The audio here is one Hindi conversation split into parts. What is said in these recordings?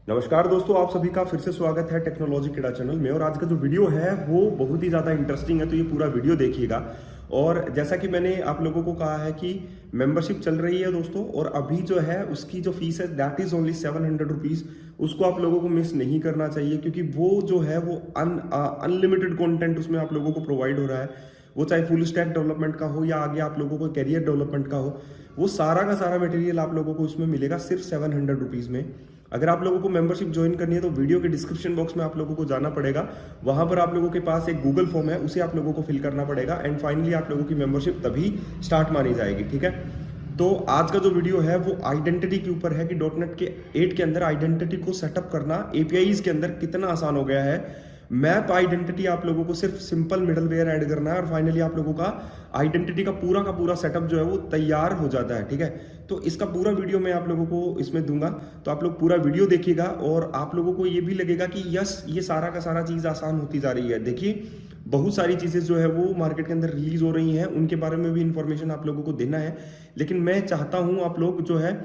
नमस्कार दोस्तों, आप सभी का फिर से स्वागत है टेक्नोलॉजी किड़ा चैनल में। और आज का जो वीडियो है वो बहुत ही ज़्यादा इंटरेस्टिंग है, तो ये पूरा वीडियो देखिएगा। और जैसा कि मैंने आप लोगों को कहा है कि मेंबरशिप चल रही है दोस्तों, और अभी जो है उसकी जो फीस है दैट इज़ ओनली 700 रुपीज़। उसको आप लोगों को मिस नहीं करना चाहिए, क्योंकि वो जो है वो अनलिमिटेड कंटेंट उसमें आप लोगों को प्रोवाइड हो रहा है। वो चाहे फुल स्टैक डेवलपमेंट का हो या आगे आप लोगों को कैरियर डेवलपमेंट का हो, वो सारा का सारा मटेरियल आप लोगों को उसमें मिलेगा सिर्फ 700 रुपीज़ में। अगर आप लोगों को मेंबरशिप ज्वाइन करनी है तो वीडियो के डिस्क्रिप्शन बॉक्स में आप लोगों को जाना पड़ेगा। वहां पर आप लोगों के पास एक गूगल फॉर्म है, उसे आप लोगों को फिल करना पड़ेगा एंड फाइनली आप लोगों की मेंबरशिप तभी स्टार्ट मानी जाएगी। ठीक है, तो आज का जो वीडियो है वो आइडेंटिटी के ऊपर है कि डॉटनेट के 8 के अंदर आइडेंटिटी को सेटअप करना एपीआईज के अंदर कितना आसान हो गया है। मैप आइडेंटिटी आप लोगों को सिर्फ सिंपल मिडलवेयर ऐड करना है और फाइनली आप लोगों का आइडेंटिटी का पूरा सेटअप जो है वो तैयार हो जाता है। ठीक है, तो इसका पूरा वीडियो मैं आप लोगों को इसमें दूंगा, तो आप लोग पूरा वीडियो देखिएगा और आप लोगों को ये भी लगेगा कि यस, ये सारा का सारा चीज़ आसान होती जा रही है। देखिए, बहुत सारी चीज़ें जो है वो मार्केट के अंदर रिलीज हो रही हैं, उनके बारे में भी इंफॉर्मेशन आप लोगों को देना है। लेकिन मैं चाहता हूँ आप लोग जो है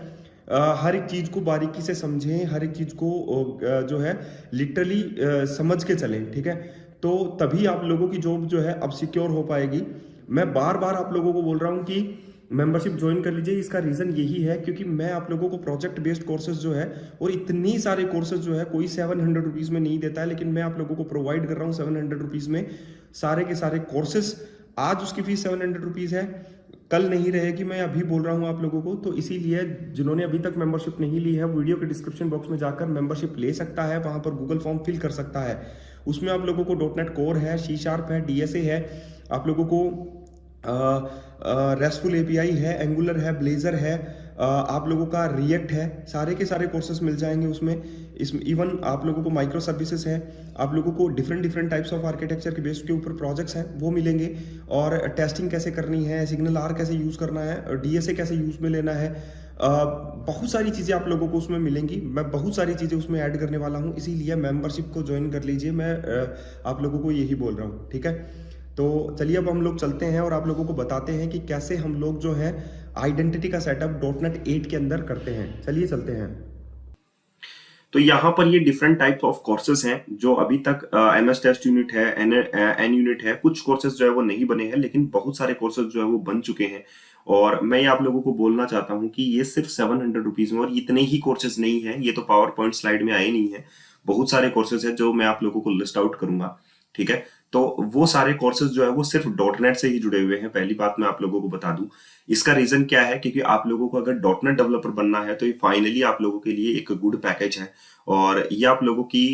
हर एक चीज़ को बारीकी से समझें, हर एक चीज़ को जो है लिटरली समझ के चलें। ठीक है, तो तभी आप लोगों की जॉब जो है अब सिक्योर हो पाएगी। मैं बार बार आप लोगों को बोल रहा हूँ कि मेंबरशिप ज्वाइन कर लीजिए। इसका रीज़न यही है क्योंकि मैं आप लोगों को प्रोजेक्ट बेस्ड कोर्सेज जो है, और इतनी सारे कोर्सेज जो है कोई 700 रुपीज़ में नहीं देता है, लेकिन मैं आप लोगों को प्रोवाइड कर रहा हूँ 700 रुपीज़ में सारे के सारे कोर्सेज। आज उसकी फीस 700 रुपीज़ है, कल नहीं रहेगी, मैं अभी बोल रहा हूँ आप लोगों को। तो इसीलिए जिन्होंने अभी तक मेंबरशिप नहीं ली है, वीडियो के डिस्क्रिप्शन बॉक्स में जाकर मेंबरशिप ले सकता है, वहां पर गूगल फॉर्म फिल कर सकता है। उसमें आप लोगों को डॉटनेट कोर है, सी शार्प है, डीएसए है, आप लोगों को रेस्टफुल एपीआई है, एंगुलर है, ब्लेजर है, आप लोगों का रिएक्ट है, सारे के सारे कोर्सेज मिल जाएंगे उसमें। इसमें इवन आप लोगों को माइक्रो सर्विसेज है, आप लोगों को different different types of architecture के बेस के ऊपर प्रोजेक्ट्स हैं वो मिलेंगे। और टेस्टिंग कैसे करनी है, सिग्नल आर कैसे यूज़ करना है, डीएसए कैसे यूज़ में लेना है, बहुत सारी चीज़ें आप लोगों को उसमें मिलेंगी। मैं बहुत सारी चीज़ें उसमें ऐड करने वाला हूँ, इसीलिए मेंबरशिप को ज्वाइन कर लीजिए। मैं आप लोगों को यही बोल रहा हूँ। ठीक है, तो चलिए अब हम लोग चलते हैं और आप लोगों को बताते हैं कि कैसे हम लोग जो है आइडेंटिटी का सेटअप डॉटनेट 8 के अंदर करते हैं। चलिए चलते हैं। तो यहाँ पर ये डिफरेंट टाइप ऑफ कोर्सेज हैं जो अभी तक एमएस टेस्ट यूनिट है, एन यूनिट है, कुछ कोर्सेज जो है वो नहीं बने हैं, लेकिन बहुत सारे कोर्सेज जो है वो बन चुके हैं। और मैं ये आप लोगों को बोलना चाहता हूँ कि ये सिर्फ 700 रुपीज में, और इतने ही कोर्सेज नहीं है, ये तो पावर पॉइंट स्लाइड में आए नहीं है। बहुत सारे कोर्सेज है जो मैं आप लोगों को लिस्ट आउट करूंगा। ठीक है, तो वो सारे कोर्सेज जो है वो सिर्फ डॉटनेट से ही जुड़े हुए हैं। पहली बात मैं आप लोगों को बता दूं, इसका रीजन क्या है, क्योंकि आप लोगों को अगर डॉटनेट डेवलपर बनना है तो ये फाइनली आप लोगों के लिए एक गुड पैकेज है, और ये आप लोगों की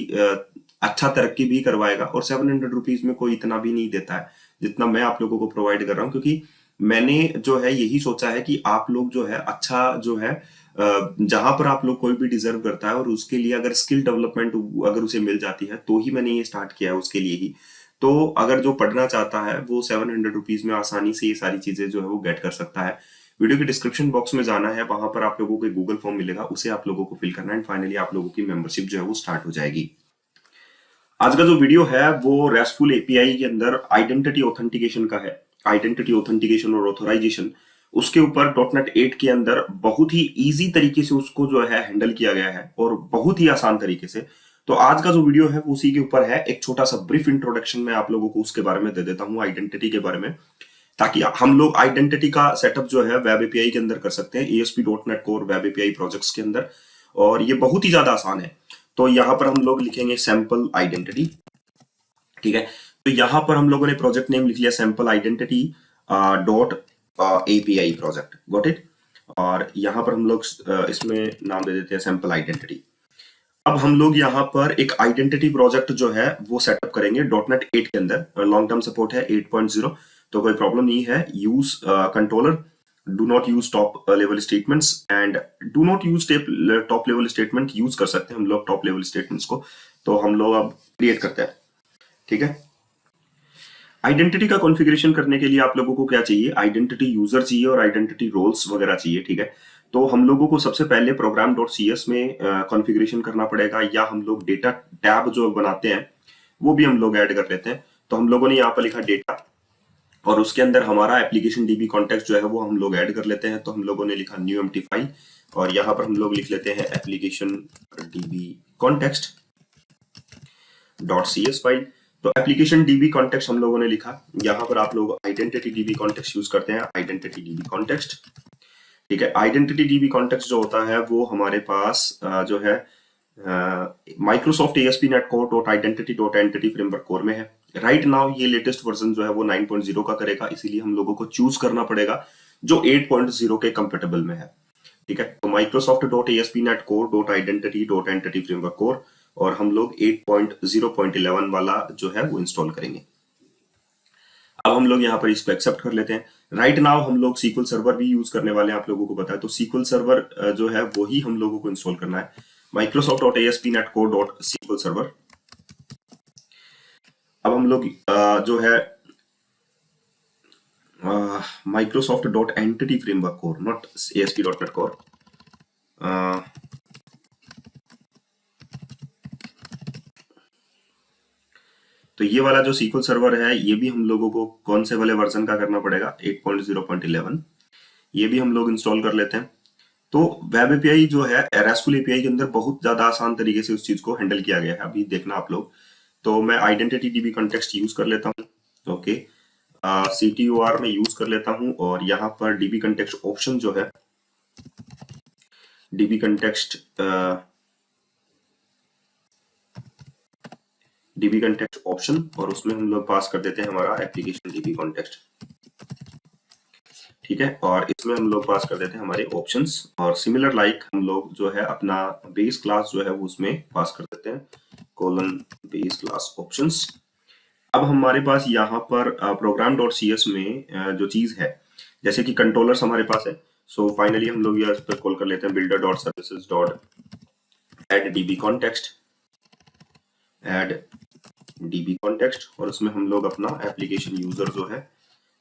अच्छा तरक्की भी करवाएगा। और 700 रुपीज में कोई इतना भी नहीं देता है जितना मैं आप लोगों को प्रोवाइड कर रहा हूँ, क्योंकि मैंने जो है यही सोचा है कि आप लोग जो है अच्छा जो है जहां पर आप लोग कोई भी डिजर्व करता है, और उसके लिए अगर स्किल डेवलपमेंट अगर उसे मिल जाती है तो ही मैंने ये स्टार्ट किया है, उसके लिए ही। तो अगर जो पढ़ना चाहता है वो 700 रुपीज में आसानी से ये सारी चीजें जो है वो गेट कर सकता है। वीडियो के डिस्क्रिप्शन बॉक्स में जाना है, वहां पर आप लोगों को गूगल फॉर्म मिलेगा, उसे आप लोगों को फिल करना है, फाइनली आप लोगों की मेंबरशिप जो है वो स्टार्ट हो जाएगी। आज का जो वीडियो है वो रेस्टफुल एपीआई के अंदर आइडेंटिटी ऑथेंटिकेशन का है। आइडेंटिटी ऑथेंटिकेशन और ऑथोराइजेशन, उसके ऊपर डॉटनेट 8 के अंदर बहुत ही इजी तरीके से उसको जो है हैंडल किया गया है, और बहुत ही आसान तरीके से। तो आज का जो वीडियो है वो उसी के ऊपर है। एक छोटा सा ब्रीफ इंट्रोडक्शन मैं आप लोगों को उसके बारे में दे देता हूँ, आइडेंटिटी के बारे में, ताकि हम लोग आइडेंटिटी का सेटअप जो है वेब एपीआई के अंदर कर सकते हैं, ASP dot net core web API projects के अंदर। और ये बहुत ही ज्यादा आसान है। तो यहाँ पर हम लोग लिखेंगे सैंपल आइडेंटिटी। ठीक है, तो यहाँ पर हम लोगों ने प्रोजेक्ट नेम लिख लिया sample identity dot API project, got it. और यहाँ पर हम लोग इसमें नाम दे देते हैं सैंपल आइडेंटिटी। अब हम लोग यहाँ पर एक आइडेंटिटी प्रोजेक्ट जो है वो सेटअप करेंगे डॉटनेट 8 के अंदर। लॉन्ग टर्म सपोर्ट है 8.0, तो कोई प्रॉब्लम नहीं है। Use controller, do not use top level statements, and do not use top level statement use कर सकते हैं हम लोग टॉप लेवल स्टेटमेंट्स को। तो हम लोग अब क्रिएट करते हैं। ठीक है, आइडेंटिटी का कॉन्फ़िगरेशन करने के लिए आप लोगों को क्या चाहिए, आइडेंटिटी यूजर चाहिए और आइडेंटिटी रोल्स वगैरह चाहिए। ठीक है, तो हम लोगों को सबसे पहले प्रोग्राम डॉट सी एस में कॉन्फ़िगरेशन करना पड़ेगा, या हम लोग डेटा टैब जो बनाते हैं वो भी हम लोग ऐड कर लेते हैं। तो हम लोगों ने यहाँ पर लिखा डेटा, और उसके अंदर हमारा एप्लीकेशन डीबी कॉन्टेक्स्ट जो है वो हम लोग ऐड कर लेते हैं। तो हम लोगों ने लिखा न्यू एम्प्टी फाइल, और यहाँ पर हम लोग लिख लेते हैं application dB context dot cs file. तो एप्लीकेशन डीबी कॉन्टेक्स्ट हम लोगों ने लिखा, यहाँ पर आप लोग आइडेंटिटी डीबी कॉन्टेक्स्ट यूज करते हैं, आइडेंटिटी डीबी कॉन्टेक्स्ट। ठीक है, आइडेंटिटी डीबी कॉन्टेक्स्ट जो होता है वो हमारे पास जो है Microsoft ASP.NET Core dot identity dot entity framework core में है। राइट नाउ ये लेटेस्ट वर्जन जो है वो 9.0 का करेगा, इसीलिए हम लोगों को चूज करना पड़ेगा जो 8.0 के कंपेटेबल में है। ठीक है, तो Microsoft dot ASP.NET Core dot identity dot entity framework core, और हम लोग 8.0.11 वाला जो है वो इंस्टॉल करेंगे। अब हम लोग यहाँ पर इसको एक्सेप्ट कर लेते हैं। राइट नाउ हम लोग SQL सर्वर भी यूज करने वाले हैं, आप लोगों को पता है, तो SQL सर्वर जो है वो ही हम लोगों को इंस्टॉल करना है, Microsoft dot ASP.NET Core dot SQL server. अब हम लोग जो है Microsoft dot entity framework core, not ASP.NET Core, तो ये वाला जो SQL सर्वर है ये भी हम लोगों को कौन से वाले वर्जन का करना पड़ेगा, 8.0.11, ये भी हम लोग इंस्टॉल कर लेते हैं। तो वेब एपीआई जो है RESTful एपीआई के अंदर बहुत ज्यादा आसान तरीके से उस चीज को हैंडल किया गया है, अभी देखना आप लोग। तो मैं आइडेंटिटी डीबी कॉन्टेक्स्ट यूज कर लेता हूँ, ओके, CTOR में यूज कर लेता हूँ, और यहाँ पर डीबी कॉन्टेक्स्ट ऑप्शन जो है, डीबी कॉन्टेक्स्ट ऑप्शन, और उसमें हम लोग पास कर देते हैं हमारा एप्लीकेशन डीबी कॉन्टेक्स्ट। ठीक है, और इसमें हम लोग पास कर देते हैं हमारे ऑप्शंस, और सिमिलर लाइक हम लोग जो है अपना बेस क्लास जो है वो उसमें पास कर देते हैं, कोलन बेस क्लास ऑप्शंस। अब हमारे पास यहाँ पर प्रोग्राम डॉट cs में जो चीज है, जैसे कि कंट्रोलर्स हमारे पास है, सो फाइनली हम लोग यहाँ पर कॉल कर लेते हैं builder dot services dot add DB context, add DB context, और उसमें हम लोग अपना एप्लीकेशन यूजर जो है,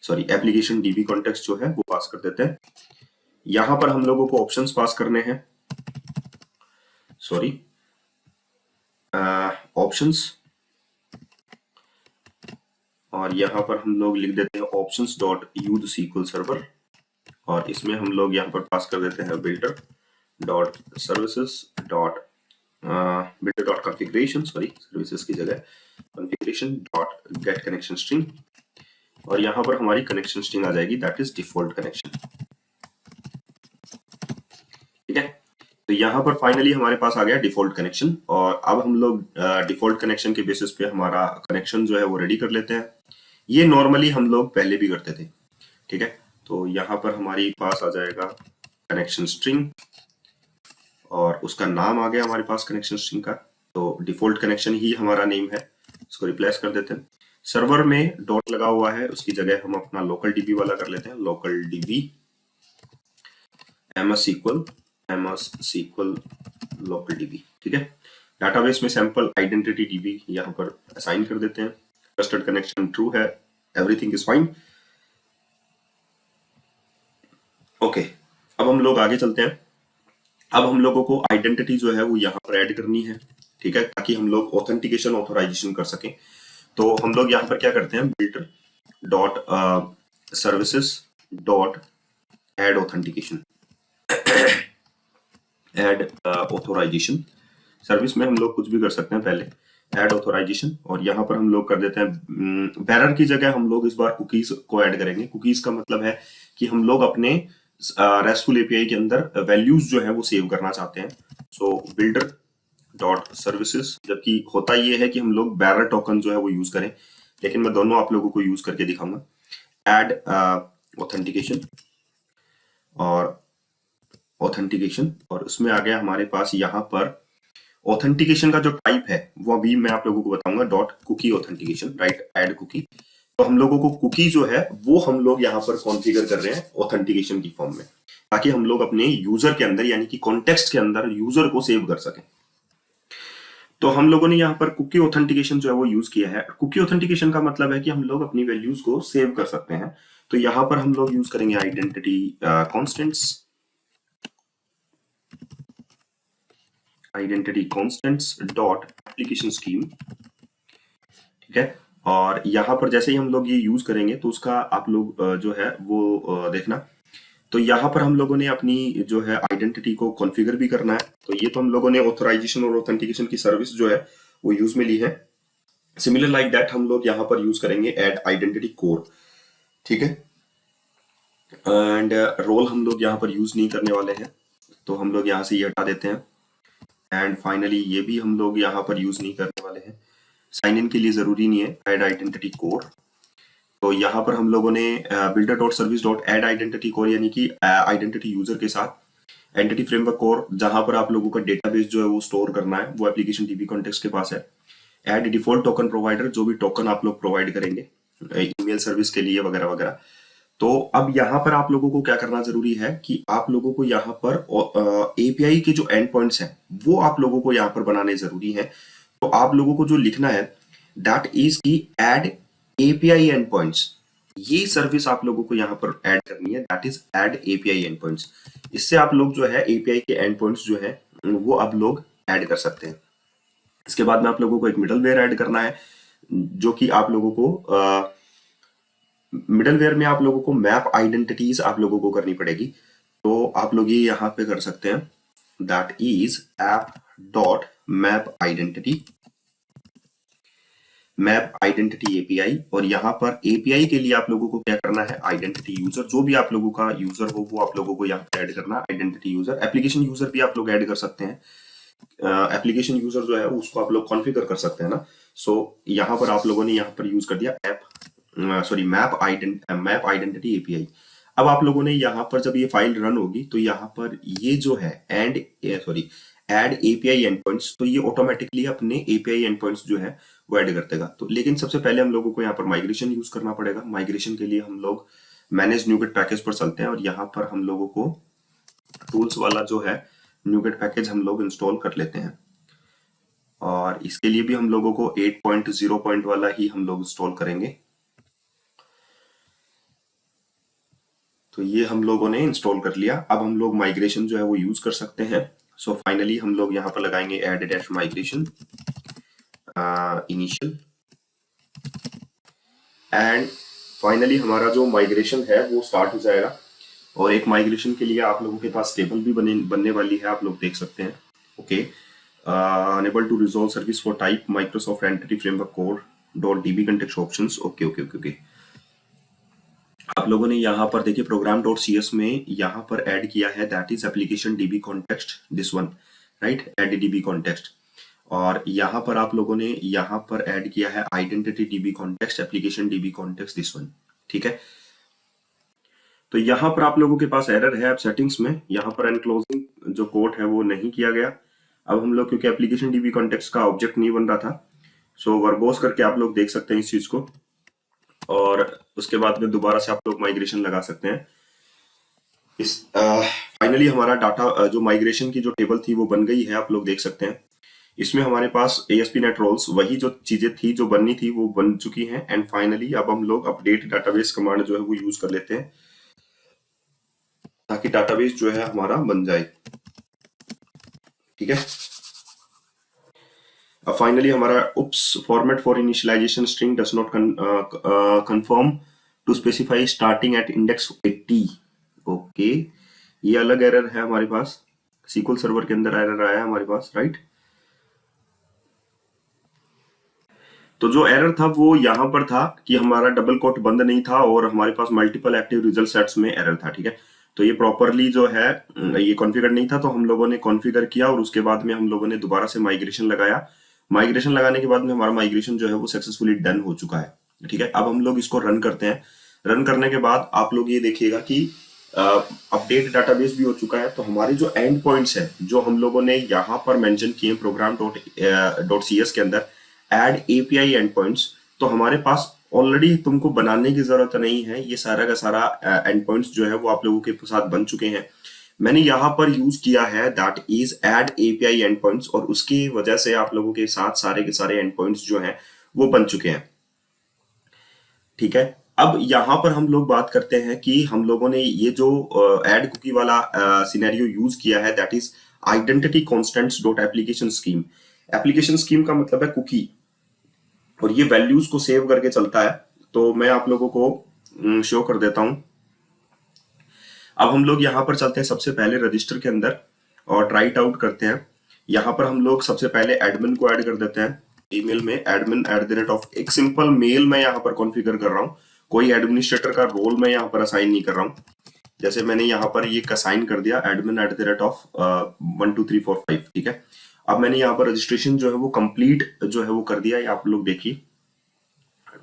सॉरी एप्लीकेशन डीबी कॉन्टेक्स्ट जो है वो पास कर देते हैं। यहां पर हम लोगों को ऑप्शंस पास करने हैं, सॉरी ऑप्शंस, और यहां पर हम लोग लिख देते हैं options dot use SQL server, और इसमें हम लोग यहां पर पास कर देते हैं builder dot services dot builder dot configuration, sorry services की जगह configuration dot get connection string, और यहां पर हमारी कनेक्शन स्ट्रिंग आ जाएगी, दैट इज डिफॉल्ट कनेक्शन। ठीक है, तो यहां पर फाइनली हमारे पास आ गया डिफॉल्ट कनेक्शन, और अब हम लोग डिफॉल्ट कनेक्शन के बेसिस पे हमारा कनेक्शन जो है वो रेडी कर लेते हैं। ये नॉर्मली हम लोग पहले भी करते थे। ठीक है, तो यहाँ पर हमारे पास आ जाएगा कनेक्शन स्ट्रिंग, और उसका नाम आ गया हमारे पास कनेक्शन स्ट्रिंग का, तो डिफॉल्ट कनेक्शन ही हमारा नेम है, इसको रिप्लेस कर देते हैं। सर्वर में डॉट लगा हुआ है, उसकी जगह हम अपना लोकल डीबी वाला कर लेते हैं, local dB MS SQL local dB. ठीक है, डाटाबेस में सैंपल आइडेंटिटी डीबी यहाँ पर असाइन कर देते हैं, ट्रस्टेड कनेक्शन ट्रू है, एवरीथिंग इज फाइन। ओके, अब हम लोग आगे चलते हैं। अब हम लोगों को आइडेंटिटी जो है वो यहाँ पर ऐड करनी है, ठीक है, ताकि हम लोग ऑथेंटिकेशन ऑथोराइजेशन कर सकें। तो हम लोग यहाँ पर क्या करते हैं, builder dot services dot add authentication, add authorization, service में हम लोग कुछ भी कर सकते हैं, पहले एड ऑथोराइजेशन, और यहाँ पर हम लोग कर देते हैं बैरर की जगह हम लोग इस बार कुकीज को ऐड करेंगे। कुकीज का मतलब है कि हम लोग अपने RESTful API के अंदर वैल्यूज जो है वो सेव करना चाहते हैं। सो बिल्डर डॉट सर्विसेज, जबकि होता ये है कि हम लोग बैरर टोकन जो है वो यूज करें, लेकिन मैं दोनों आप लोगों को यूज करके दिखाऊंगा। एड ऑथेंटिकेशन और ऑथेंटिकेशन, और उसमें आ गया हमारे पास यहाँ पर ऑथेंटिकेशन का जो टाइप है वो अभी मैं आप लोगों को बताऊंगा, dot cookie authentication, right, add cookie. तो हम लोगों को कुकी जो है वो हम लोग यहाँ पर कॉन्फ़िगर कर रहे हैं ऑथेंटिकेशन की फॉर्म में, ताकि हम लोग अपने यूजर के अंदर यानी कि कॉन्टेक्स्ट के अंदर यूजर को सेव कर सकें। तो हम लोगों ने यहाँ पर कुकी ऑथेंटिकेशन जो है वो यूज किया है। कुकी ऑथेंटिकेशन का मतलब है कि हम लोग अपनी वैल्यूज को सेव कर सकते हैं। तो यहाँ पर हम लोग यूज करेंगे identity constants, identity constants dot application scheme. ठीक है, और यहाँ पर जैसे ही हम लोग ये यूज करेंगे तो उसका आप लोग जो है वो देखना, तो यहाँ पर हम लोगों ने अपनी जो है आइडेंटिटी को कॉन्फ़िगर भी करना है। तो ये तो हम लोगों ने ऑथराइजेशन और ऑथेंटिकेशन की सर्विस जो है वो यूज में ली है। सिमिलर लाइक दैट हम लोग यहाँ पर यूज करेंगे ऐड आइडेंटिटी कोर, ठीक है। एंड रोल हम लोग यहाँ पर यूज नहीं करने वाले हैं, तो हम लोग यहाँ से ये हटा देते हैं। एंड फाइनली ये भी हम लोग यहाँ पर यूज नहीं करने वाले हैं, साइन इन के लिए जरूरी नहीं है ऐड आइडेंटिटी कोर। तो यहाँ पर हम लोगों ने builder dot service dot add identity core यानी कि आइडेंटिटी यूजर के साथ एंटिटी फ्रेमवर्क कोर, जहां पर आप लोगों का डेटाबेस जो है वो स्टोर करना है वो एप्लीकेशन डीबी कॉन्टेक्स्ट के पास है। ऐड डिफॉल्ट टोकन प्रोवाइडर, जो भी टोकन आप लोग प्रोवाइड करेंगे ईमेल सर्विस के लिए वगैरह वगैरह। तो अब यहाँ पर आप लोगों को क्या करना जरूरी है कि आप लोगों को यहाँ पर एपीआई के जो एंड पॉइंट्स हैं वो आप लोगों को यहाँ पर बनाने जरूरी है। तो आप लोगों को जो लिखना है दैट इज की एड एपीआई एंड पॉइंट्स, ये सर्विस आप लोगों को यहाँ पर ऐड करनी है, that is add API and points. इससे आप लोग जो है एपीआई के एंड पॉइंट्स जो है वो आप लोग ऐड कर सकते हैं। इसके बाद में आप लोगों को एक मिडलवेयर ऐड करना है, जो कि आप लोगों को मिडलवेयर में आप लोगों को मैप आइडेंटिटीज आप लोगों को करनी पड़ेगी। तो आप लोग ये यहाँ पे कर सकते हैं, that is app dot map identity, map identity API. और यहाँ पर एपीआई के लिए आप लोगों को क्या करना है, आइडेंटिटी यूजर, जो भी आप लोगों का यूजर हो वो आप लोगों को यहाँ पर ऐड करना है, आइडेंटिटी यूजर। एप्लीकेशन यूजर भी आप लोग ऐड कर सकते हैं, एप्लीकेशन यूजर जो है उसको आप लोग कॉन्फ़िगर कर सकते हैं ना। सो यहाँ पर आप लोगों ने यहाँ पर यूज कर दिया मैप आइडेंटिटी एपीआई। अब आप लोगों ने यहाँ पर जब ये फाइल रन होगी तो यहाँ पर ये जो है ऐड एपीआई एंडपॉइंट्स, तो ये ऑटोमेटिकली अपने एपीआई एंडपॉइंट्स जो है वो ऐड कर देगा। तो लेकिन सबसे पहले हम लोगों को यहाँ पर माइग्रेशन यूज करना पड़ेगा। माइग्रेशन के लिए हम लोग मैनेज न्यूगेट पैकेज पर चलते हैं और यहाँ पर हम लोगों को टूल्स वाला जो है न्यूगेट पैकेज हम लोग इंस्टॉल कर लेते हैं। और इसके लिए भी हम लोगों को 8.0 वाला ही हम लोग इंस्टॉल करेंगे। तो ये हम लोगों ने इंस्टॉल कर लिया। अब हम लोग माइग्रेशन जो है वो यूज कर सकते हैं। सो फाइनली हम लोग यहाँ पर लगाएंगे add dash migration initial, and finally हमारा जो माइग्रेशन है वो स्टार्ट हो जाएगा। और एक माइग्रेशन के लिए आप लोगों के पास टेबल भी बनने वाली है, आप लोग देख सकते हैं। Okay, unable to resolve service for type Microsoft entity framework core dot DB context options. Okay okay okay okay. आप लोगों ने यहाँ पर देखिए प्रोग्राम डॉट सीएस में यहाँ पर ऐड किया है, that is application dB context, this one, right, add dB context. और यहाँ पर आप लोगों ने यहाँ पर ऐड किया है identity dB context, application dB context, this one, ठीक है। तो यहाँ पर आप लोगों के पास एरर है, अब सेटिंग्स में यहाँ पर एनक्लोजिंग जो कोड है वो नहीं किया गया। अब हम लोग क्योंकि एप्लीकेशन डीबी कॉन्टेक्स्ट का ऑब्जेक्ट नहीं बन रहा था, सो वर्बोस करके आप लोग देख सकते हैं इस चीज को। और उसके बाद में दोबारा से आप लोग माइग्रेशन लगा सकते हैं। इस फाइनली हमारा डाटा जो माइग्रेशन की जो टेबल थी वो बन गई है, आप लोग देख सकते हैं। इसमें हमारे पास ASP.NET रोल्स, वही जो चीजें थी जो बननी थी वो बन चुकी हैं। एंड फाइनली अब हम लोग अपडेट डाटाबेस कमांड जो है वो यूज कर लेते हैं ताकि डाटाबेस जो है हमारा बन जाए, ठीक है। फाइनली हमारा oops format for initialization string does not confirm to specify starting at index 80। Okay, ये अलग एरर है हमारे पास, SQL सर्वर के अंदर एरर आया है हमारे पास, राइट। तो जो एरर था वो यहाँ पर था कि हमारा डबल कोट बंद नहीं था और हमारे पास मल्टीपल एक्टिव रिजल्ट सेट्स में एरर था, ठीक है। तो ये प्रॉपरली जो है ये कॉन्फ़िगर नहीं था, तो हम लोगों ने कॉन्फ़िगर किया और उसके बाद में हम लोगों ने दोबारा से माइग्रेशन लगाया। माइग्रेशन लगाने के बाद में हमारा माइग्रेशन जो है वो सक्सेसफुली डन हो चुका है, ठीक है। अब हम लोग इसको रन करते हैं। रन करने के बाद आप लोग ये देखिएगा कि अपडेट डाटाबेस भी हो चुका है। तो हमारे जो एंड पॉइंट्स है जो हम लोगों ने यहाँ पर मेंशन किए प्रोग्राम डॉट CS के अंदर ऐड API एंड पॉइंट्स, तो हमारे पास ऑलरेडी तुमको बनाने की जरूरत नहीं है, ये सारा का सारा एंड पॉइंट्स जो है वो आप लोगों के साथ बन चुके हैं। मैंने यहाँ पर यूज किया है that is add API and points, और उसकी वजह से आप लोगों के साथ सारे के सारे एंड पॉइंट्स जो हैं वो बन चुके हैं, ठीक है। अब यहाँ पर हम लोग बात करते हैं कि हम लोगों ने ये जो ऐड कुकी वाला सिनेरियो यूज किया है, that is identity constants dot application scheme. Application scheme का मतलब है कुकी, और ये वैल्यूज को सेव करके चलता है। तो मैं आप लोगों को शो कर देता हूं। अब हम लोग यहाँ पर चलते हैं सबसे पहले रजिस्टर के अंदर और ट्राई इट आउट करते हैं। यहाँ पर हम लोग सबसे पहले एडमिन को ऐड कर देते हैं। ईमेल में admin@, एक सिंपल मेल मैं यहाँ पर कॉन्फ़िगर कर रहा हूँ, कोई एडमिनिस्ट्रेटर का रोल मैं यहाँ पर असाइन नहीं कर रहा हूँ। जैसे मैंने यहाँ पर ये असाइन कर दिया admin@12345, ठीक है। अब मैंने यहाँ पर रजिस्ट्रेशन जो है वो कंप्लीट जो है वो कर दिया है, आप लोग देखिए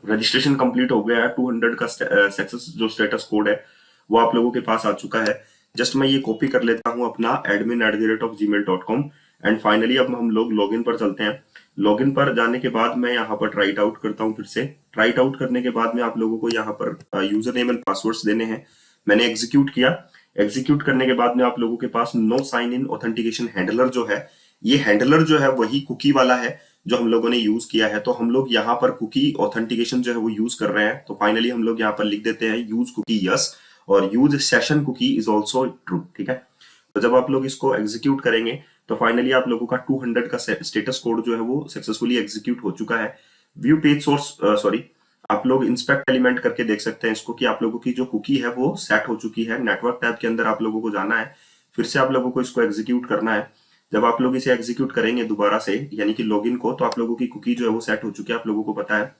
रजिस्ट्रेशन कंप्लीट हो गया है। 200 का सक्सेस जो स्टेटस कोड है वो आप लोगों के पास आ चुका है। जस्ट मैं ये कॉपी कर लेता हूँ अपना admin@gmail.com एंड फाइनली अब हम लोग लॉगिन पर चलते हैं। लॉगिन पर जाने के बाद मैं यहाँ पर ट्राई आउट करता हूँ। फिर से ट्राई आउट करने के बाद में आप लोगों को यहाँ पर यूजर नेम एंड पासवर्ड्स देने हैं। मैंने एग्जीक्यूट किया। एग्जीक्यूट करने के बाद में आप लोगों के पास no sign in authentication handler जो है, ये हैंडलर जो है वही कुकी वाला है जो हम लोगों ने यूज किया है। तो हम लोग यहाँ पर कुकी ऑथेंटिकेशन जो है वो यूज कर रहे हैं। तो फाइनली हम लोग यहाँ पर लिख देते हैं यूज कुकी यस और use session cookie is also true, ठीक है। तो जब आप लोग इसको एग्जीक्यूट करेंगे तो फाइनली आप लोगों का 200 का स्टेटस कोड जो है वो सक्सेसफुली एग्जीक्यूट हो चुका है। व्यू पेज सोर्स सॉरी आप लोग इंस्पेक्ट एलिमेंट करके देख सकते हैं इसको कि आप लोगों की जो कुकी है वो सेट हो चुकी है। नेटवर्क टैब के अंदर आप लोगों को जाना है, फिर से आप लोगों को इसको एग्जीक्यूट करना है। जब आप लोग इसे एग्जीक्यूट करेंगे दोबारा से यानी कि लॉगिन को, तो आप लोगों की कुकी जो है वो सेट हो चुकी है, आप लोगों को पता है।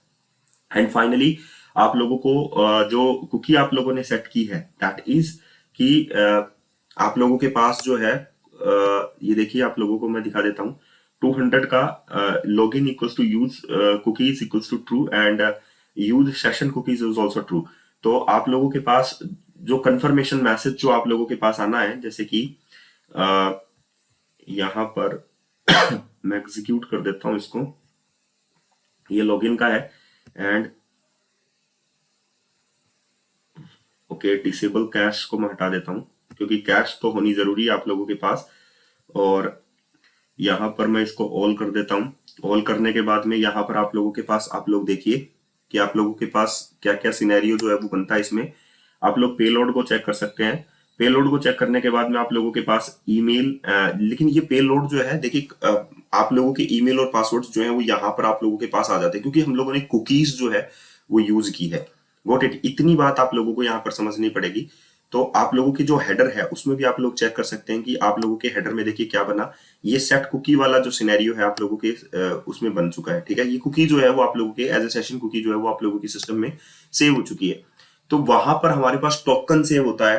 एंड फाइनली आप लोगों को जो कुकी आप लोगों ने सेट की है दैट इज कि आप लोगों के पास जो है ये देखिए आप लोगों को मैं दिखा देता हूँ 200 का login equals to use cookies equals to true and use session cookies is also true. तो आप लोगों के पास जो कंफर्मेशन मैसेज जो आप लोगों के पास आना है, जैसे कि यहाँ पर मैं एग्जीक्यूट कर देता हूं इसको, ये लॉगिन का है एंड ओके डिसेबल कैश को मैं हटा देता हूं क्योंकि कैश तो होनी जरूरी है आप लोगों के पास। और यहाँ पर मैं इसको ऑल कर देता हूं। ऑल करने के बाद में यहाँ पर आप लोगों के पास आप लोग देखिए कि आप लोगों के पास क्या क्या सिनेरियो जो है वो बनता है। इसमें आप लोग पेलोड को चेक कर सकते हैं। पेलोड को चेक करने के बाद में आप लोगों के पास ईमेल लेकिन ये पेलोड जो है देखिए आप लोगों के ईमेल और पासवर्ड्स जो है वो यहाँ पर आप लोगों के पास आ जाते हैं क्योंकि हम लोगों ने कुकीज जो है वो यूज की है। गॉट इट, इतनी बात आप लोगों को यहाँ पर समझनी पड़ेगी। तो आप लोगों की जो हेडर है उसमें भी आप लोग चेक कर सकते हैं कि आप लोगों के हेडर में देखिए क्या बना। ये सेट कुकी वाला जो सिनेरियो है आप लोगों के उसमें बन चुका है, ठीक है। ये कुकी जो है वो आप लोगों के एज ए सेशन कुकी जो है वो आप लोगों के सिस्टम में सेव हो चुकी है। तो वहां पर हमारे पास टोकन सेव होता है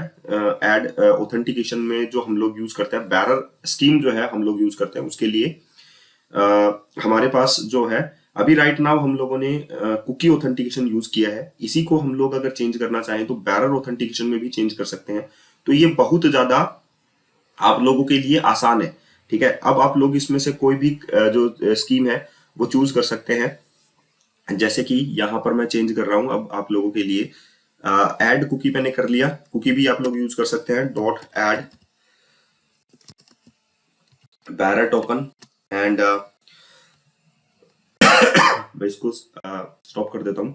एड ऑथेंटिकेशन में जो हम लोग यूज करते हैं। बैरर स्कीम जो है हम लोग यूज करते हैं उसके लिए हमारे पास जो है अभी राइट नाउ हम लोगों ने कुकी ऑथेंटिकेशन यूज किया है। इसी को हम लोग अगर चेंज करना चाहें तो बैरर ऑथेंटिकेशन में भी चेंज कर सकते हैं। तो ये बहुत ज्यादा आप लोगों के लिए आसान है, ठीक है। अब आप लोग इसमें से कोई भी जो स्कीम है वो चूज कर सकते हैं। जैसे कि यहाँ पर मैं चेंज कर रहा हूं अब आप लोगों के लिए एड कुकी मैंने कर लिया। कुकी भी आप लोग यूज कर सकते हैं dot add bearer token and मैं इसको स्टॉप कर देता हूं।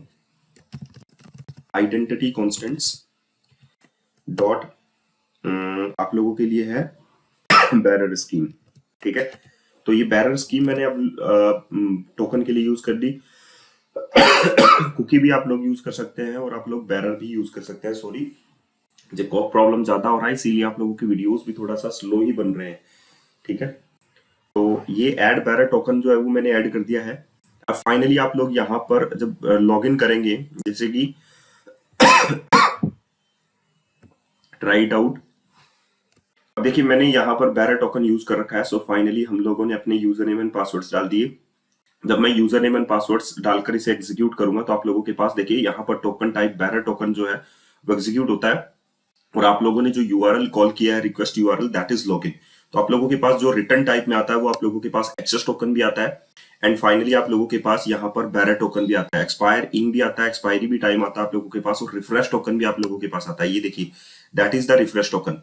आइडेंटिटी कॉन्स्टेंट्स डॉट आप लोगों के लिए है बैरर स्कीम, ठीक है। तो ये बैरर स्कीम मैंने अब टोकन के लिए यूज कर दी। कुकी भी आप लोग यूज कर सकते हैं और आप लोग बैरर भी यूज कर सकते हैं। सॉरी जो कॉप प्रॉब्लम ज्यादा हो रहा है इसीलिए आप लोगों की वीडियोस भी थोड़ा सा स्लो ही बन रहे हैं, ठीक है। तो ये ऐड बैरर टोकन जो है वो मैंने ऐड कर दिया है। अब फाइनली आप लोग यहाँ पर जब लॉगिन करेंगे जैसे कि ट्राई इट आउट, अब देखिए मैंने यहाँ पर बैरर टोकन यूज कर रखा है। सो फाइनली हम लोगों ने अपने यूजर नेम एंड पासवर्ड्स डाल दिए। जब मैं यूजर नेम एंड पासवर्ड्स डालकर इसे एग्जीक्यूट करूंगा तो आप लोगों के पास देखिए यहाँ पर टोकन टाइप बैरर टोकन जो है वो एग्जीक्यूट होता है और आप लोगों ने जो यूआरएल कॉल किया है request URL that is login. तो आप लोगों के पास जो रिटर्न टाइप में आता है वो आप लोगों के पास एक्सेस टोकन भी आता है एंड फाइनली आप लोगों के पास यहाँ पर बैरर टोकन भी आता है, एक्सपायर इन भी आता है, एक्सपायरी भी टाइम आता है आप लोगों के पास और रिफ्रेश टोकन भी आप लोगों के पास आता है। ये देखिए that is the refresh token.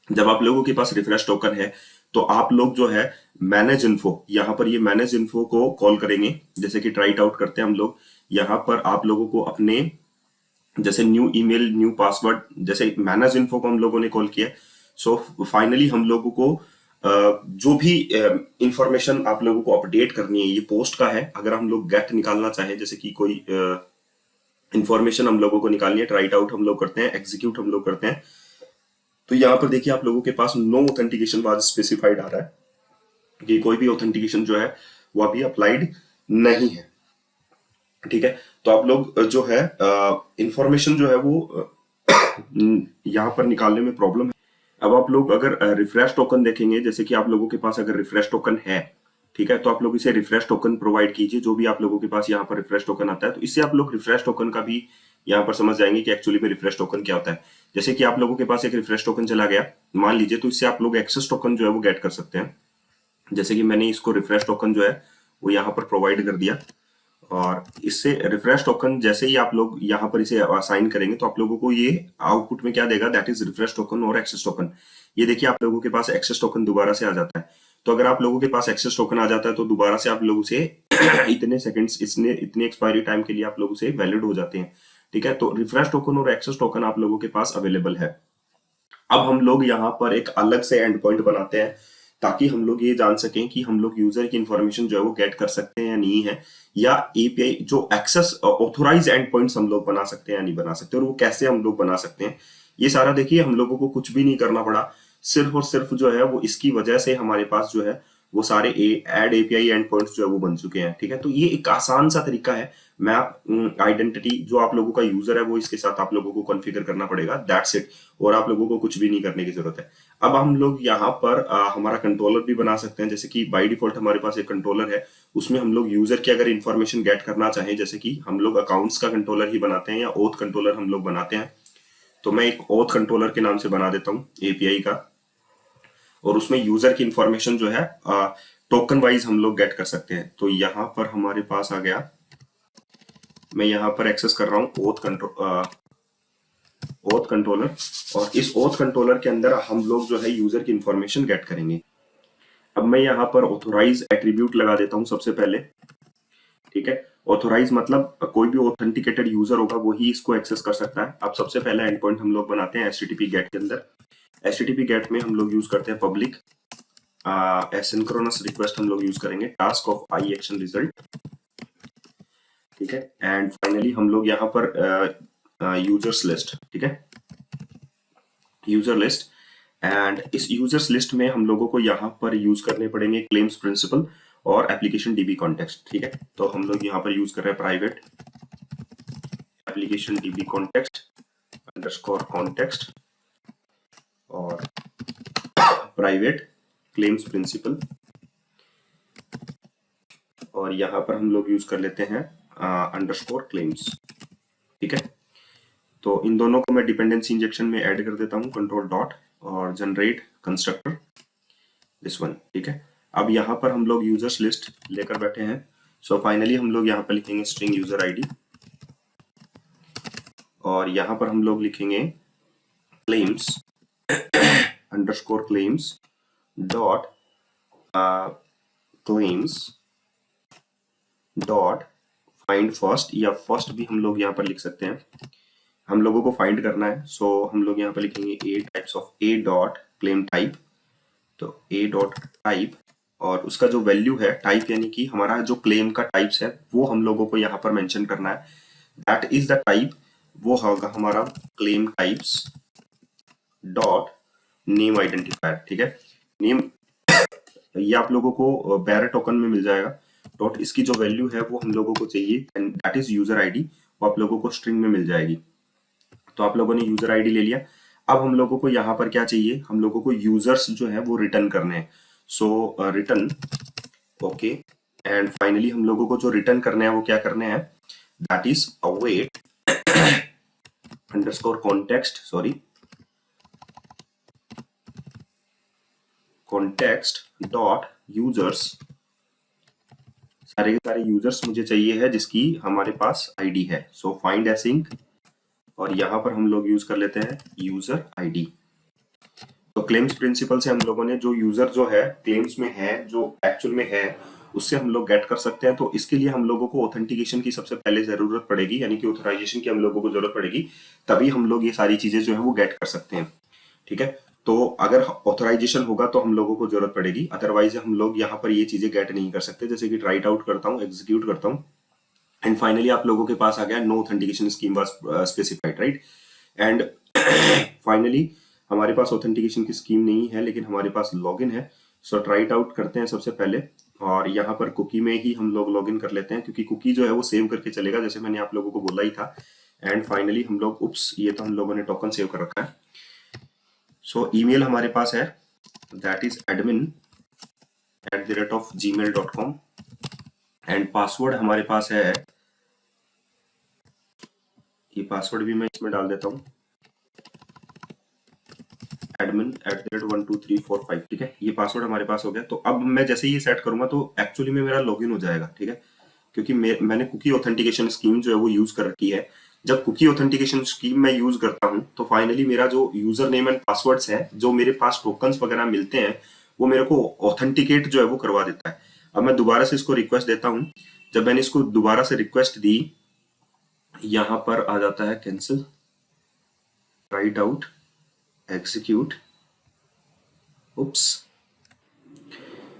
जब आप लोगों के पास रिफ्रेश टोकन है तो आप लोग जो है मैनेज इन्फो, यहाँ पर ये मैनेज इन्फो को कॉल करेंगे। जैसे कि ट्राई आउट करते हैं हम लोग, यहाँ पर आप लोगों को अपने जैसे न्यू ईमेल न्यू पासवर्ड जैसे मैनेज इन्फो को हम लोगों ने कॉल किया। सो फाइनली हम लोगों को जो भी इंफॉर्मेशन आप लोगों को अपडेट करनी है ये पोस्ट का है। अगर हम लोग गेट निकालना चाहें जैसे कि कोई इंफॉर्मेशन हम लोगों को निकालनी है, ट्राई आउट हम लोग करते हैं, एग्जीक्यूट हम लोग करते हैं। तो यहाँ पर देखिए आप लोगों के पास नो ऑथेंटिकेशन वाज स्पेसिफाइड आ रहा है कि कोई भी ऑथेंटिकेशन जो है वो अभी अप्लाइड नहीं है। ठीक है, तो आप लोग जो है इंफॉर्मेशन जो है वो यहाँ पर निकालने में प्रॉब्लम है। अब आप लोग अगर रिफ्रेश टोकन देखेंगे, जैसे कि आप लोगों के पास अगर रिफ्रेश टोकन है, ठीक है, तो आप लोग इसे रिफ्रेश टोकन प्रोवाइड कीजिए। जो भी आप लोगों के पास यहाँ पर रिफ्रेश टोकन आता है, तो इससे आप लोग रिफ्रेश टोकन का भी यहाँ पर समझ जाएंगे कि एक्चुअली में रिफ्रेश टोकन क्या होता है। जैसे कि आप लोगों के पास एक रिफ्रेश टोकन चला गया मान लीजिए, तो इससे आप लोग एक्सेस टोकन जो है वो गेट कर सकते हैं। जैसे कि मैंने इसको रिफ्रेश टोकन जो है वो यहाँ पर प्रोवाइड कर दिया, और इससे रिफ्रेश टोकन जैसे ही आप लोग यहाँ पर इसे असाइन करेंगे तो आप लोगों को ये आउटपुट में क्या देगा, दैट इज रिफ्रेश टोकन और एक्सेस टोकन। ये देखिए आप लोगों के पास एक्सेस टोकन दोबारा से आ जाता है। तो अगर आप लोगों के पास एक्सेस टोकन आ जाता है तो दोबारा से आप लोग उसे इतने सेकंड्स इतने एक्सपायरी टाइम के लिए आप लोग उसे वैलिड हो जाते हैं। ठीक है, तो रिफ्रेश टोकन और एक्सेस टोकन आप लोगों के पास अवेलेबल है। अब हम लोग यहाँ पर एक अलग से एंड पॉइंट बनाते हैं ताकि हम लोग ये जान सकें कि हम लोग यूजर की इंफॉर्मेशन जो है वो गेट कर सकते हैं या नहीं है, या एपीआई जो एक्सेस ऑथोराइज एंड पॉइंट्स हम लोग बना सकते हैं या नहीं बना सकते, और वो कैसे हम लोग बना सकते हैं। ये सारा देखिए हम लोगों को कुछ भी नहीं करना पड़ा, सिर्फ और सिर्फ जो है वो इसकी वजह से हमारे पास जो है वो सारे एड एपीआई एंड पॉइंट्स जो है वो बन चुके हैं। ठीक है, तो ये एक आसान सा तरीका है। मैप आइडेंटिटी जो आप लोगों का यूजर है वो इसके साथ आप लोगों को कॉन्फ़िगर करना पड़ेगा, दैट्स इट। और आप लोगों को कुछ भी नहीं करने की जरूरत है। अब हम लोग यहाँ पर हमारा कंट्रोलर भी बना सकते हैं। जैसे कि बाय डिफॉल्ट हमारे पास एक कंट्रोलर है, उसमें हम लोग यूजर की अगर इंफॉर्मेशन गेट करना चाहें, जैसे कि हम लोग अकाउंट्स का कंट्रोलर ही बनाते हैं या ओथ कंट्रोलर हम लोग बनाते हैं, तो मैं एक ओथ कंट्रोलर के नाम से बना देता हूँ एपीआई का, और उसमें यूजर की इंफॉर्मेशन जो है टोकन वाइज हम लोग गेट कर सकते हैं। तो यहाँ पर हमारे पास आ गया, मैं यहाँ पर एक्सेस कर रहा हूँ ओथ कंट्रोलर, और इस ओथ कंट्रोलर के अंदर हम लोग जो है यूजर की इंफॉर्मेशन गेट करेंगे। अब मैं यहाँ पर ऑथोराइज एट्रीब्यूट लगा देता हूँ सबसे पहले। ठीक है, ऑथोराइज मतलब कोई भी ऑथेंटिकेटेड यूजर होगा वो ही इसको एक्सेस कर सकता है। अब सबसे पहला एंड पॉइंट हम लोग बनाते हैं HTTP गेट के अंदर। HTTP गेट में हम लोग यूज करते हैं पब्लिक एसिंक्रोनस रिक्वेस्ट हम लोग यूज करेंगे, task of I action result. ठीक है, एंड फाइनली हम लोग यहाँ पर यूजर्स लिस्ट, ठीक है, यूजर लिस्ट, एंड इस यूजर्स लिस्ट में हम लोगों को यहाँ पर यूज करने पड़ेंगे क्लेम्स प्रिंसिपल और एप्लीकेशन डीबी कॉन्टेक्स्ट। ठीक है, तो हम लोग यहाँ पर यूज कर रहे हैं private application dB context underscore context और प्राइवेट क्लेम्स प्रिंसिपल, और यहाँ पर हम लोग यूज कर लेते हैं अंडरस्कोर क्लेम्स। ठीक है, तो इन दोनों को मैं डिपेंडेंसी इंजेक्शन में ऐड कर देता हूँ, कंट्रोल डॉट और जनरेट कंस्ट्रक्टर दिस वन। ठीक है, अब यहाँ पर हम लोग यूजर्स लिस्ट लेकर बैठे हैं। सो फाइनली हम लोग यहाँ पर लिखेंगे स्ट्रिंग यूजर आईडी, और यहाँ पर हम लोग लिखेंगे claims underscore claims dot claims dot find first, या फर्स्ट भी हम लोग यहाँ पर लिख सकते हैं, हम लोगों को फाइंड करना है। सो हम लोग यहाँ पर लिखेंगे A types of A dot claim type, तो ए डॉट टाइप, और उसका जो वैल्यू है टाइप यानी कि हमारा जो क्लेम का टाइप्स है वो हम लोगों को यहाँ पर मेंशन करना है, दैट इज द टाइप, वो होगा हमारा claim types dot name identifier. ठीक है, नेम ये आप लोगों को बैरर टोकन में मिल जाएगा, डॉट इसकी जो वैल्यू है वो हम लोगों को चाहिए, and that is user ID, वो आप लोगों को स्ट्रिंग में मिल जाएगी। तो आप लोगों ने यूजर आईडी ले लिया। अब हम लोगों को यहाँ पर क्या चाहिए, हम लोगों को यूजर्स जो है वो रिटर्न करने हैं। सो रिटर्न ओके, एंड फाइनली हम लोगों को जो रिटर्न करने हैं वो क्या करने हैं, that is await underscore context, sorry context dot users, सारे के सारे यूजर्स मुझे चाहिए है जिसकी हमारे पास आईडी है। सो फाइंड एसिंक, और यहाँ पर हम लोग यूज कर लेते हैं यूजर आईडी। तो क्लेम्स प्रिंसिपल से हम लोगों ने जो यूजर जो है क्लेम्स में है, जो एक्चुअल में है, उससे हम लोग गेट कर सकते हैं। तो इसके लिए हम लोगों को ऑथेंटिकेशन की सबसे पहले जरूरत पड़ेगी, यानी कि ऑथराइजेशन की हम लोगों को जरूरत पड़ेगी, तभी हम लोग ये सारी चीजें जो है वो गेट कर सकते हैं। ठीक है, तो अगर ऑथराइजेशन होगा तो हम लोगों को जरूरत पड़ेगी, अदरवाइज हम लोग यहाँ पर ये चीजें गेट नहीं कर सकते। जैसे कि राइट आउट करता हूँ, एग्जीक्यूट करता हूँ, एंड फाइनली आप लोगों के पास आ गया no authentication scheme was specified, right, and finally हमारे पास ऑथेंटिकेशन की स्कीम नहीं है, लेकिन हमारे पास लॉगिन है। सो ट्राई इट आउट करते हैं सबसे पहले, और यहाँ पर कुकी में ही हम लोग लॉगिन कर लेते हैं, क्योंकि कुकी जो है वो सेव करके चलेगा, जैसे मैंने आप लोगों को बोला ही था। एंड फाइनली हम लोग ये तो हम लोगों ने टोकन सेव कर रखा है। सो ईमेल हमारे पास है, that is admin@gmail.com, and password हमारे पास है, ये पासवर्ड भी मैं इसमें डाल देता हूँ, admin@12345। ठीक है, ये पासवर्ड हमारे पास हो गया। तो अब मैं जैसे ही ये सेट करूंगा तो एक्चुअली में मेरा लॉगिन हो जाएगा। ठीक है, क्योंकि मैंने कुकी ऑथेंटिकेशन स्कीम जो है वो यूज कर रखी है। जब कुकी ऑथेंटिकेशन स्कीम मैं यूज करता हूं तो फाइनली मेरा जो यूजर नेम एंड पासवर्ड्स है, जो मेरे पास टोकन्स वगैरह मिलते हैं, वो मेरे को ऑथेंटिकेट जो है वो करवा देता है। अब मैं दोबारा से इसको रिक्वेस्ट देता हूं। जब मैंने इसको दोबारा से रिक्वेस्ट दी, यहां पर आ जाता है कैंसिल, राइट आउट, एग्जीक्यूट, उप्स।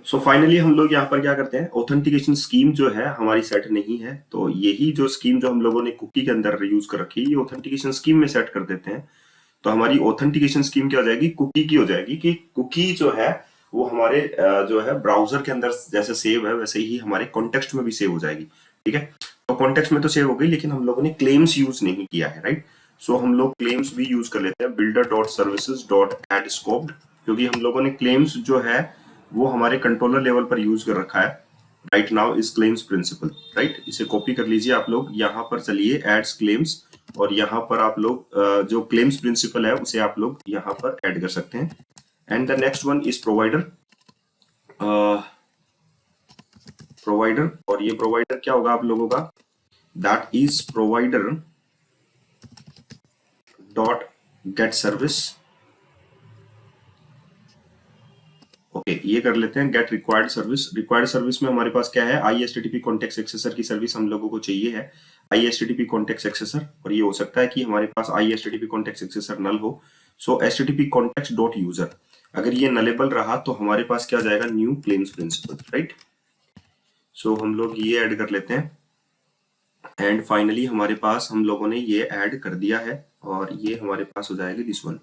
सो फाइनली हम लोग यहाँ पर क्या करते हैं, ऑथेंटिकेशन स्कीम जो है हमारी सेट नहीं है, तो यही जो स्कीम जो हम लोगों ने कुकी के अंदर यूज कर रखी है, ये ऑथेंटिकेशन स्कीम में सेट कर देते हैं। तो हमारी ऑथेंटिकेशन स्कीम क्या हो जाएगी, कुकी की हो जाएगी, कि कुकी जो है वो हमारे जो है ब्राउजर के अंदर जैसे सेव है, वैसे ही हमारे कॉन्टेक्स्ट में भी सेव हो जाएगी। ठीक है, तो कॉन्टेक्स्ट में तो सेव हो गई, लेकिन हम लोगों ने क्लेम्स यूज नहीं किया है, राइट। सो हम लोग क्लेम्स भी यूज कर लेते हैं, builder.services.add-scoped, क्योंकि हम लोगों ने क्लेम्स जो है वो हमारे कंट्रोलर लेवल पर यूज कर रखा है। Right now is claims principal, right. इसे कॉपी कर लीजिए आप लोग, यहाँ पर चलिए एड्स क्लेम्स, और यहाँ पर आप लोग जो क्लेम्स प्रिंसिपल है उसे आप लोग यहाँ पर ऐड कर सकते हैं। And the next one is provider. Provider, और ये प्रोवाइडर क्या होगा आप लोगों का, that is provider dot get service. Okay, ये कर लेते हैं get required service. Required service में हमारे पास क्या है, ISTTP कॉन्टेक्स्ट एक्सेसर की सर्विस हम लोगों को चाहिए है, ISTTP कॉन्टेक्स्ट एक्सेसर। और ये हो सकता है कि हमारे पास ISTTP कॉन्टेक्स्ट एक्सेसर नल हो। सो HTTP कॉन्टेक्स्ट डॉट यूजर, अगर ये नलेबल रहा तो हमारे पास क्या जाएगा, न्यू क्लेम्स प्रिंसिपल, राइट। सो हम लोग ये ऐड कर लेते हैं, एंड फाइनली हमारे पास हम लोगों ने ये ऐड कर दिया है, और ये हमारे पास हो जाएगी दिस वन।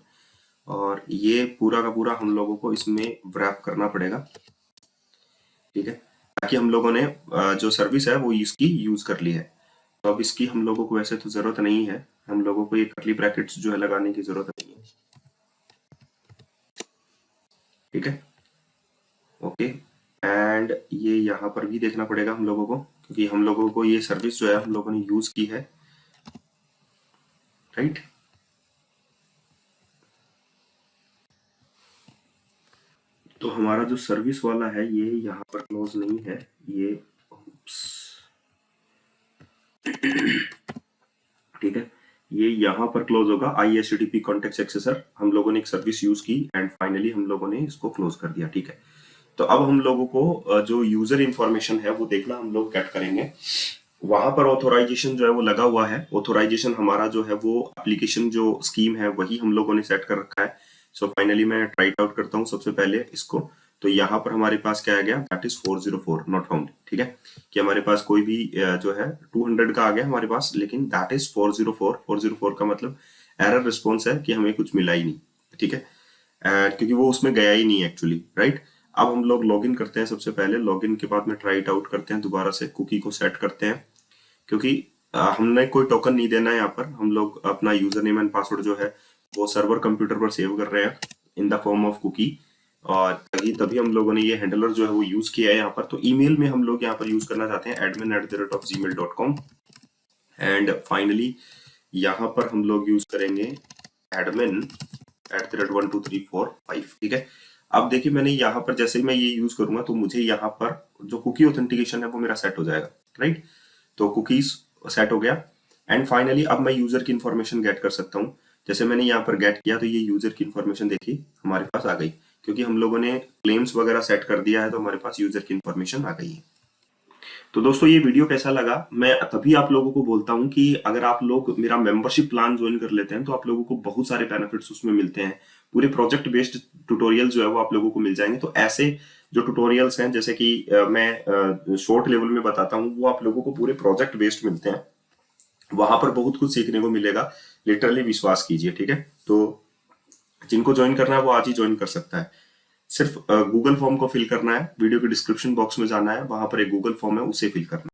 और ये पूरा का पूरा हम लोगों को इसमें व्रैप करना पड़ेगा, ठीक है, ताकि हम लोगों ने जो सर्विस है वो इसकी यूज कर ली है। तो अब इसकी हम लोगों को वैसे तो जरूरत नहीं है, हम लोगों को ये कर्ली ब्रैकेट्स जो है लगाने की जरूरत नहीं है। ठीक है, ओके। एंड ये यहाँ पर भी देखना पड़ेगा हम लोगों को, क्योंकि हम लोगों को ये सर्विस जो है हम लोगों ने यूज की है, राइट। तो हमारा जो सर्विस वाला है ये यहाँ पर क्लोज नहीं है, ये ठीक है, ये यहाँ पर क्लोज होगा। ISTTP कॉन्टेक्स्ट एक्सेसर हम लोगों ने एक सर्विस यूज की, एंड फाइनली हम लोगों ने इसको क्लोज कर दिया। ठीक है, तो अब हम लोगों को जो यूजर इंफॉर्मेशन है वो देखना हम लोग गेट करेंगे। वहां पर ऑथोराइजेशन जो है वो लगा हुआ है। ऑथोराइजेशन हमारा जो है वो एप्लीकेशन जो स्कीम है वही हम लोगों ने सेट कर रखा है। सो फाइनली मैं ट्राई आउट करता हूँ सबसे पहले इसको। तो यहाँ पर हमारे पास क्या आ गया, दैट इज 404 नॉट फाउंड। ठीक है, कि हमारे पास कोई भी जो है 200 का आ गया हमारे पास, लेकिन दैट इज 404 का मतलब एरर रिस्पॉन्स है कि हमें कुछ मिला ही नहीं। ठीक है, क्योंकि वो उसमें गया ही नहीं एक्चुअली, राइट। अब हम लोग लॉगिन करते हैं सबसे पहले, लॉगिन के बाद में ट्राई इट आउट करते हैं, दोबारा से कुकी को सेट करते हैं, क्योंकि हमने कोई टोकन नहीं देना है। यहाँ पर हम लोग अपना यूजर नेम एंड पासवर्ड जो है वो सर्वर कंप्यूटर पर सेव कर रहे हैं in the form of cookie, और तभी हम लोगों ने ये हैंडलर जो है वो यूज किया है यहाँ पर। तो ईमेल में हम लोग यहाँ पर यूज करना चाहते हैं admin@gmail.com, एंड फाइनली यहाँ पर हम लोग यूज करेंगे admin@12345। ठीक है, अब देखिए मैंने यहाँ पर जैसे ही मैं ये यूज करूंगा तो मुझे यहाँ पर जो कुकी ऑथेंटिकेशन है वो मेरा सेट हो जाएगा, राइट। तो कुकीज सेट हो गया, एंड फाइनली अब मैं यूजर की इंफॉर्मेशन गेट कर सकता हूँ। जैसे मैंने यहाँ पर गेट किया तो ये यूजर की इंफॉर्मेशन देखी हमारे पास आ गई, क्योंकि हम लोगों ने क्लेम्स वगैरह सेट कर दिया है, तो हमारे पास यूजर की इंफॉर्मेशन आ गई है। तो दोस्तों ये वीडियो कैसा लगा, मैं तभी आप लोगों को बोलता हूं कि अगर आप लोग मेरा मेंबरशिप प्लान ज्वाइन कर लेते हैं तो आप लोगों को बहुत सारे बेनिफिट्स उसमें मिलते हैं। पूरे प्रोजेक्ट बेस्ड ट्यूटोरियल जो है वो आप लोगों को मिल जाएंगे। तो ऐसे जो ट्यूटोरियल्स हैं, जैसे कि मैं शॉर्ट लेवल में बताता हूँ, वो आप लोगों को पूरे प्रोजेक्ट बेस्ड मिलते हैं। वहां पर बहुत कुछ सीखने को मिलेगा, लिटरली विश्वास कीजिए। ठीक है, तो जिनको ज्वाइन करना है वो आज ही ज्वाइन कर सकता है। सिर्फ गूगल फॉर्म को फिल करना है, वीडियो के डिस्क्रिप्शन बॉक्स में जाना है, वहां पर एक गूगल फॉर्म है, उसे फिल करना है।